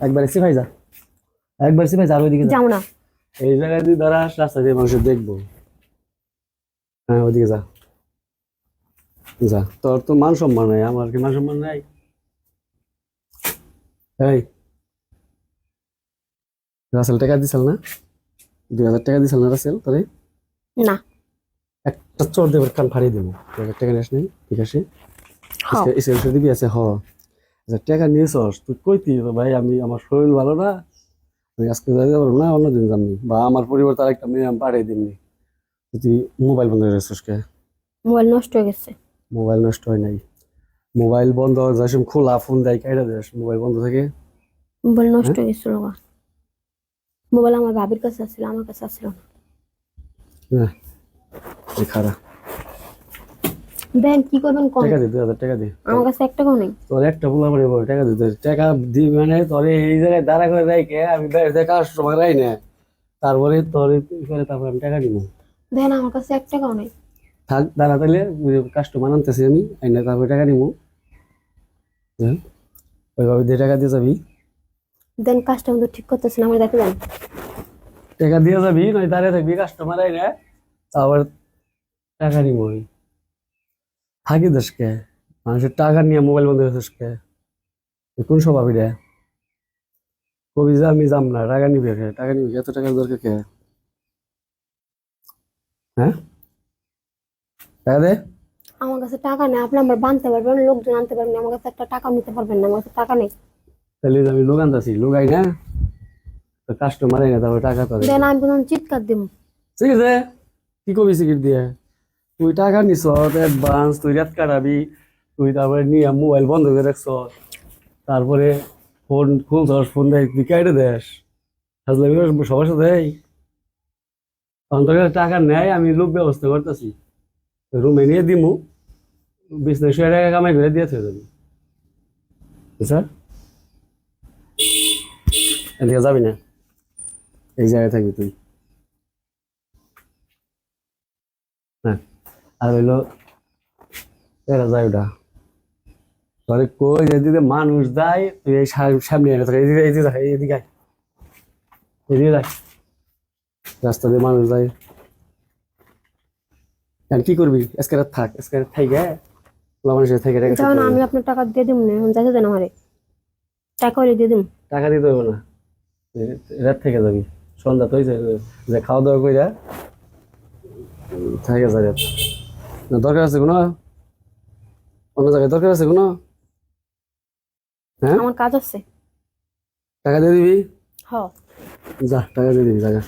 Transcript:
একবার সিপাই যা, একবার সিপাই যা, আর ওইদিকে যা। যাও না। এই জায়গায় তুই দাঁড়াস, রাস্তা দিয়ে মানুষ দেখবো। হ্যাঁ, ওইদিকে যা, যা। তোর তো মান সম্মান নাই, আমার কি মান সম্মান নাই? এই রাসেল টাকা দিছিল না? 2000 টাকা দিছিল না রাসেল তোরে? না। একটা চোর দেবার কান ফাড়িয়ে দেবো। 2000 টাকা নিস নাই? ঠিক আছে, হও। স্ক্রিনশট দিবি। আছে হ, আচ্ছা টাকা নিয়েছস তুই কইতি তো ভাই আমি আমার শরীর ভালো না, আমি আজকে যাইতে পারবো না, অন্যদিন যাবনি, বা আমার পরিবর্তে আরেকটা মেয়ে আমি পাঠিয়ে দিমনি। তুই মোবাইল বন্ধ করে রাখছিস কে? মোবাইল নষ্ট হয়ে গেছে। মোবাইল নষ্ট হয় নাই, মোবাইল বন্ধ যাস খোলা ফোন দেয় কাইটা দেস মোবাইল বন্ধ থাকে? মোবাইল নষ্ট হ্যাঁ হয়ে গেছিল গা। মোবাইল আমার ভাবির কাছে আছিল, আমার কাছে আছিল না। হ্যাঁ, এই খারাপ। দেন কি করবেন কোন? টাকা দে, 2000 টাকা দে। আমার কাছে 1 টাকাও নেই। তোর একটা বলা পরে বল টাকা দিতে, টাকা দি মানে তোর এই জায়গায় দাঁড়া করে রাইকে আমি বাইরে থেকে কাস্টমার রাই না, তারপরে তোর করে তারপর আমি টাকা দিব। দেন আমার কাছে 1 টাকাও নেই। থাক দাঁড়া, তাহলে কাস্টমার আনতেছি আমি, আইনা তারপরে টাকা দিব। হ্যাঁ, ওইভাবে দিয়ে টাকা দিয়ে যাবি। দেন কাজটা কিন্তু ঠিক করতেছেন, আমার দেখে দেন। টাকা দিয়ে যাবি, নয় দাঁড়িয়ে থাকবি, কাস্টমার আইনা আবার টাকা নিব আমি। থাকি দেশকে মানুষের টাকা নিয়ে মোবাইল বন্ধ হয়েছিস কে? এ কোন স্বভাবই রে? কবি যে আমি যাম না, টাকা নিবে কে? টাকা নিবে কে? এত টাকার দরকার কে? হ্যাঁ, টাকা দে। আমার কাছে টাকা নেই, আপনি আমার বানতে পারবেন, লোকজন আনতে পারবেন, আমার কাছে একটা টাকা নিতে পারবেন না, আমার কাছে টাকা নেই। তাহলে আমি লোক আনতেছি, লোক আই না, কাস্টমার আই না, তারপরে টাকা তো দেন আমি বললাম চিৎকার দিব। ঠিক আছে। কি করবি সিকিট দিয়ে? তুই টাকা নিছ অ্যাডভান্স, তুই রাত কাটাবি, তুই তারপরে নিয়ে মোবাইল বন্ধ করে রাখছ, তারপরে ফোন খুলছস, ফোন দেয় তুই কেটে দেস, হাজলামি করিস সবার সাথে। তখন তোর কাছে টাকা নেয়, আমি লোক ব্যবস্থা করতেছি, রুমে নিয়ে দিমু, 20 টাকা কামাই করে দিয়েছে যাবি। স্যার, এদিকে যাবি না, এই জায়গায় থাকবি তুই। হ্যাঁ, আর হইলো এরা যায় ওটা, তাহলে কই যেদিকে মানুষ যায় তুই এই সামনে এনে থাক, এদিকে এদিকে দেখ, এদিকে আয়, এদিকে দেখ, রাস্তা দিয়ে মানুষ যায়। এখন কি করবি? আজকে রাত থাক, আজকে রাত থাইকে মানুষের থেকে টাকা যাও শোধ না, করবি। আমি আপনার টাকা দিয়ে দিব না, এখন যাইতে দেন আমারে, টাকা হলে দিয়ে দিব। টাকা দিতে হবে না, তুই রাত থেকে যাবি, সন্ধ্যা তো হয়েছে, যে খাওয়া দাওয়া কইরা থাকে যা রাত। না দরকার আছে কোনো, অন্য জায়গায় দরকার আছে কোনো? হ্যাঁ, আমার কাজ আছে। টাকা দিয়ে দিবি, হ। যা টাকা দিয়ে দিবি, টাকা।